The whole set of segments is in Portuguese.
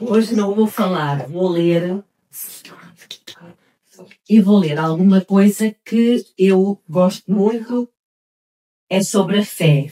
Hoje não vou falar, vou ler e vou ler alguma coisa que eu gosto muito, é sobre a fé.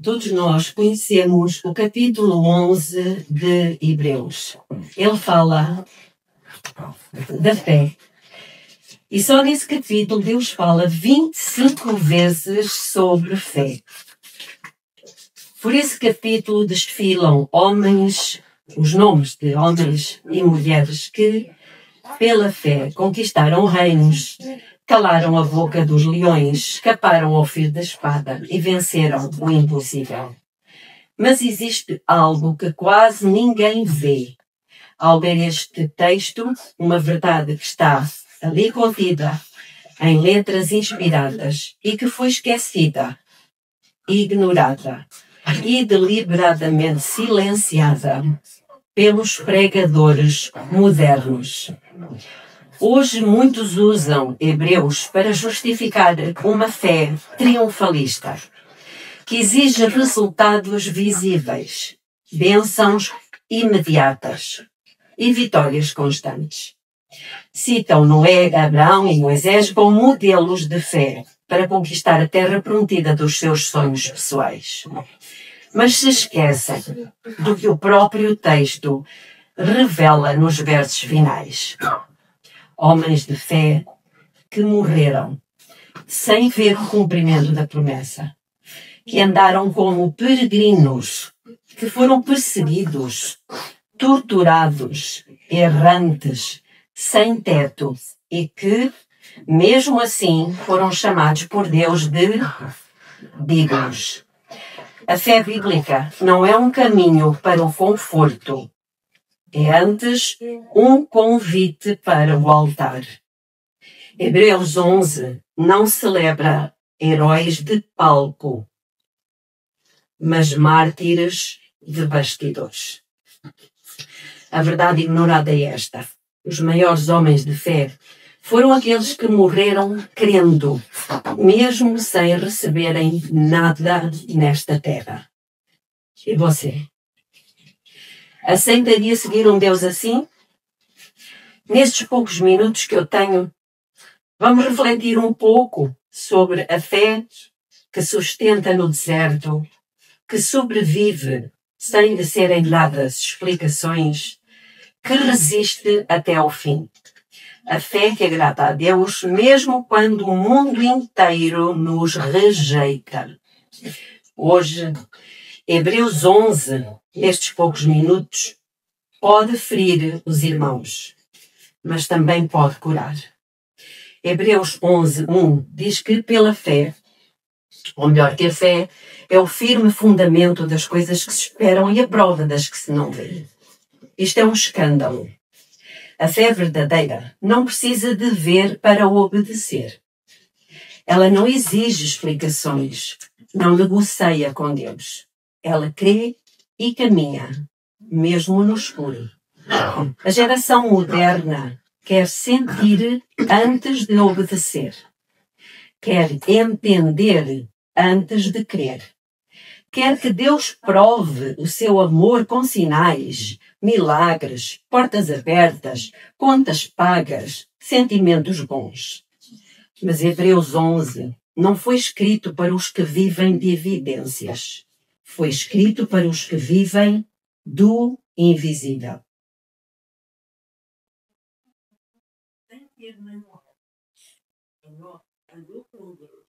Todos nós conhecemos o capítulo 11 de Hebreus. Ele fala da fé. E só nesse capítulo Deus fala 25 vezes sobre fé. Por esse capítulo desfilam homens, os nomes de homens e mulheres que, pela fé, conquistaram reinos, calaram a boca dos leões, escaparam ao fio da espada e venceram o impossível. Mas existe algo que quase ninguém vê. Ao ler este texto, uma verdade que está ali contida em letras inspiradas e que foi esquecida, ignorada e deliberadamente silenciada pelos pregadores modernos. Hoje muitos usam Hebreus para justificar uma fé triunfalista, que exige resultados visíveis, bênçãos imediatas e vitórias constantes. Citam Noé, Abraão e Moisés como modelos de fé para conquistar a terra prometida dos seus sonhos pessoais. Mas se esquecem do que o próprio texto revela nos versos finais. Homens de fé que morreram sem ver o cumprimento da promessa, que andaram como peregrinos, que foram perseguidos, torturados, errantes, sem teto e que, mesmo assim, foram chamados por Deus de dignos. A fé bíblica não é um caminho para o conforto, é antes um convite para o altar. Hebreus 11 não celebra heróis de palco, mas mártires de bastidores. A verdade ignorada é esta. Os maiores homens de fé foram aqueles que morreram crendo, mesmo sem receberem nada nesta terra. E você? Aceitaria seguir um Deus assim? Nestes poucos minutos que eu tenho, vamos refletir um pouco sobre a fé que sustenta no deserto, que sobrevive sem lhe serem dadas explicações, que resiste até ao fim. A fé que agrada a Deus mesmo quando o mundo inteiro nos rejeita. Hoje, Hebreus 11, nestes poucos minutos, pode ferir os irmãos, mas também pode curar. Hebreus 11:1 diz que pela fé, ou melhor, que a fé é o firme fundamento das coisas que se esperam e a prova das que se não vêem. Isto é um escândalo. A fé verdadeira não precisa de ver para obedecer. Ela não exige explicações, não negocia com Deus. Ela crê e caminha, mesmo no escuro. A geração moderna quer sentir antes de obedecer. Quer entender antes de crer. Quer que Deus prove o seu amor com sinais, milagres, portas abertas, contas pagas, sentimentos bons. Mas Hebreus 11 não foi escrito para os que vivem de evidências. Foi escrito para os que vivem do invisível. Sem ter memória. Andou com Deus.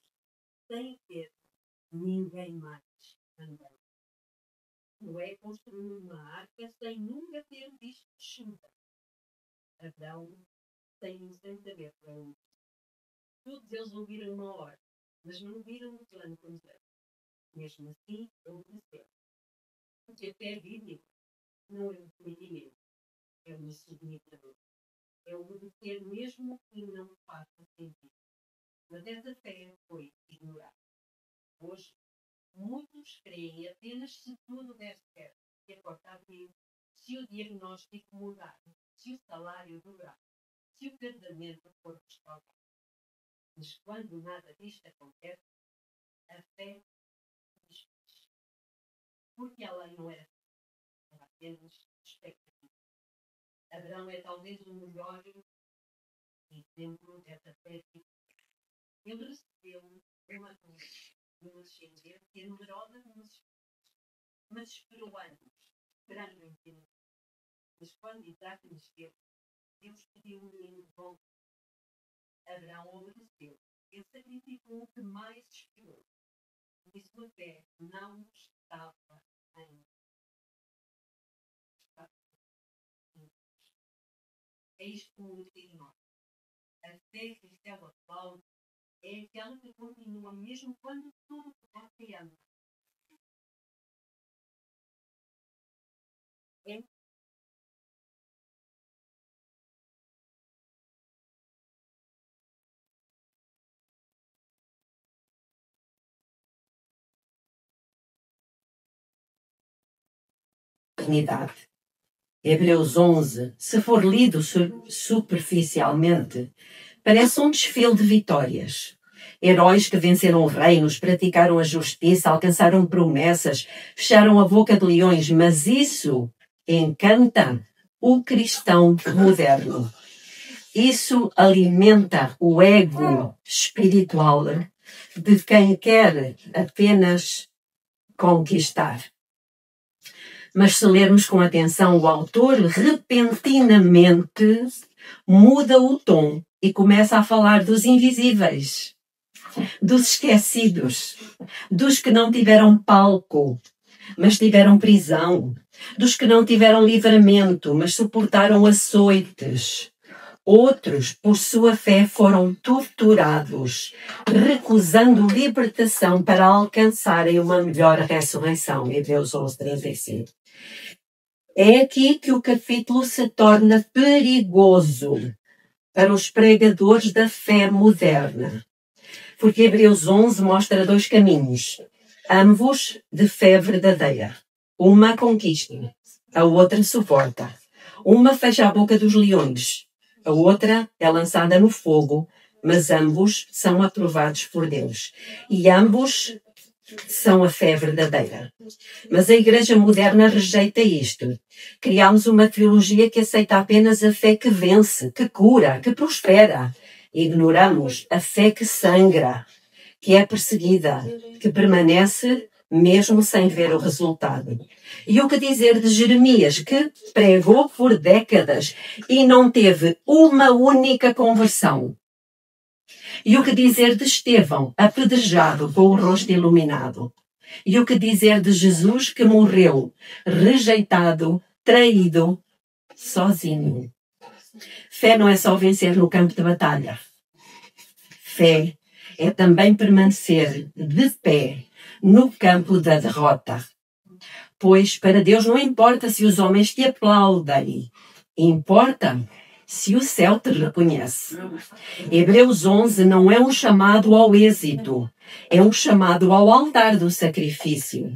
Sem ter ninguém mais. Noé construiu uma arca sem nunca ter visto chuva. Abraão sem saber para onde. Todos eles ouviram uma hora, mas não viram o plano completo. Mesmo assim, obedeceram. Porque a fé bíblica não é um comedimento, é uma submissão. É obedecer mesmo que não faça sentido. Mas essa fé foi ignorada. Hoje, muitos creem apenas se tudo der certo, se a porta abrir, se o diagnóstico mudar, se o salário durar, se o casamento for restaurado. Mas quando nada disto acontece, a fé porque ela não era apenas expectativa. Abraão é talvez o melhor exemplo dessa fé. Ele recebeu uma descendência numerosa, mas esperou anos, esperando em Deus. Mas quando Isaac nasceu, Deus pediu um menino de volta. Abraão obedeceu. Ele sacrificou o que mais esperou. E sua fé não estava em. É isto que nos diz nós. A fé cristã atual é aquela que continua mesmo quando tudo se anda. É eternidade. Hebreus 11, se for lido superficialmente, parece um desfile de vitórias. Heróis que venceram reinos, praticaram a justiça, alcançaram promessas, fecharam a boca de leões, mas isso encanta o cristão moderno. Isso alimenta o ego espiritual de quem quer apenas conquistar. Mas se lermos com atenção, o autor repentinamente muda o tom e começa a falar dos invisíveis, dos esquecidos, dos que não tiveram palco, mas tiveram prisão, dos que não tiveram livramento, mas suportaram açoites. Outros, por sua fé, foram torturados, recusando libertação para alcançarem uma melhor ressurreição. Hebreus 11:35. É aqui que o capítulo se torna perigoso para os pregadores da fé moderna. Porque Hebreus 11 mostra dois caminhos, ambos de fé verdadeira. Uma conquista, a outra suporta. Uma fecha a boca dos leões, a outra é lançada no fogo, mas ambos são aprovados por Deus. E ambos são a fé verdadeira. Mas a Igreja moderna rejeita isto. Criámos uma teologia que aceita apenas a fé que vence, que cura, que prospera. Ignoramos a fé que sangra, que é perseguida, que permanece mesmo sem ver o resultado. E o que dizer de Jeremias, que pregou por décadas e não teve uma única conversão? E o que dizer de Estevão, apedrejado com o rosto iluminado? E o que dizer de Jesus, que morreu rejeitado, traído, sozinho? Fé não é só vencer no campo de batalha. Fé é também permanecer de pé no campo da derrota. Pois para Deus não importa se os homens te aplaudem, importa se o céu te reconhece. Hebreus 11 não é um chamado ao êxito, é um chamado ao altar do sacrifício.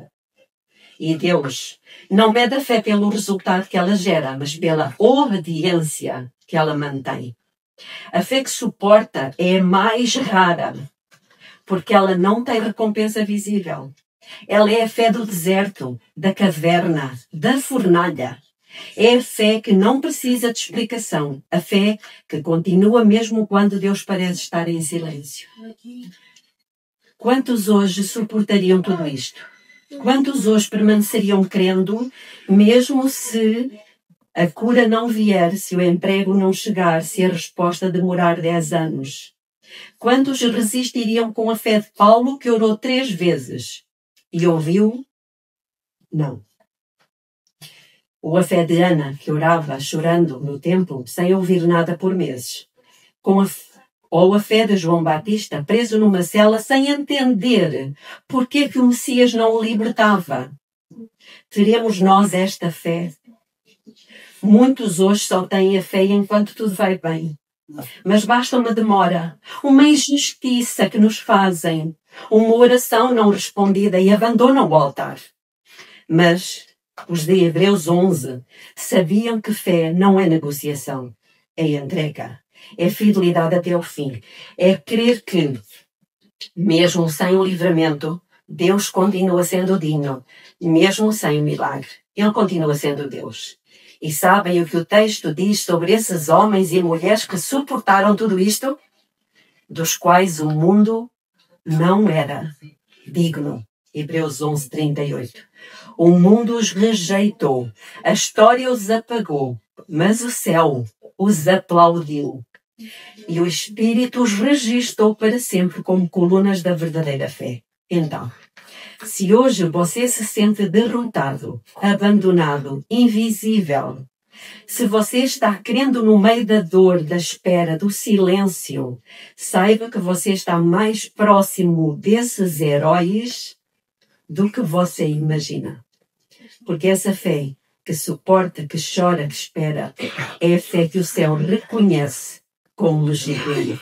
E Deus não mede a fé pelo resultado que ela gera, mas pela obediência que ela mantém. A fé que suporta é mais rara, porque ela não tem recompensa visível. Ela é a fé do deserto, da caverna, da fornalha. É a fé que não precisa de explicação. A fé que continua mesmo quando Deus parece estar em silêncio. Quantos hoje suportariam tudo isto? Quantos hoje permaneceriam crendo, mesmo se a cura não vier, se o emprego não chegar, se a resposta demorar 10 anos? Quantos resistiriam com a fé de Paulo, que orou 3 vezes e ouviu? Não. Ou a fé de Ana, que orava chorando no templo, sem ouvir nada por meses. Ou a fé de João Batista, preso numa cela, sem entender porque que o Messias não o libertava. Teremos nós esta fé? Muitos hoje só têm a fé enquanto tudo vai bem. Mas basta uma demora, uma injustiça que nos fazem, uma oração não respondida e abandonam o altar. Mas os de Hebreus 11 sabiam que fé não é negociação, é entrega, é fidelidade até o fim. É crer que, mesmo sem o livramento, Deus continua sendo digno, mesmo sem o milagre. Ele continua sendo Deus. E sabem o que o texto diz sobre esses homens e mulheres que suportaram tudo isto? Dos quais o mundo não era digno. Hebreus 11, 38. O mundo os rejeitou, a história os apagou, mas o céu os aplaudiu. E o Espírito os registou para sempre como colunas da verdadeira fé. Então, se hoje você se sente derrotado, abandonado, invisível, se você está crendo no meio da dor, da espera, do silêncio, saiba que você está mais próximo desses heróis do que você imagina. Porque essa fé que suporta, que chora, que espera, é a fé que o céu reconhece como legítima.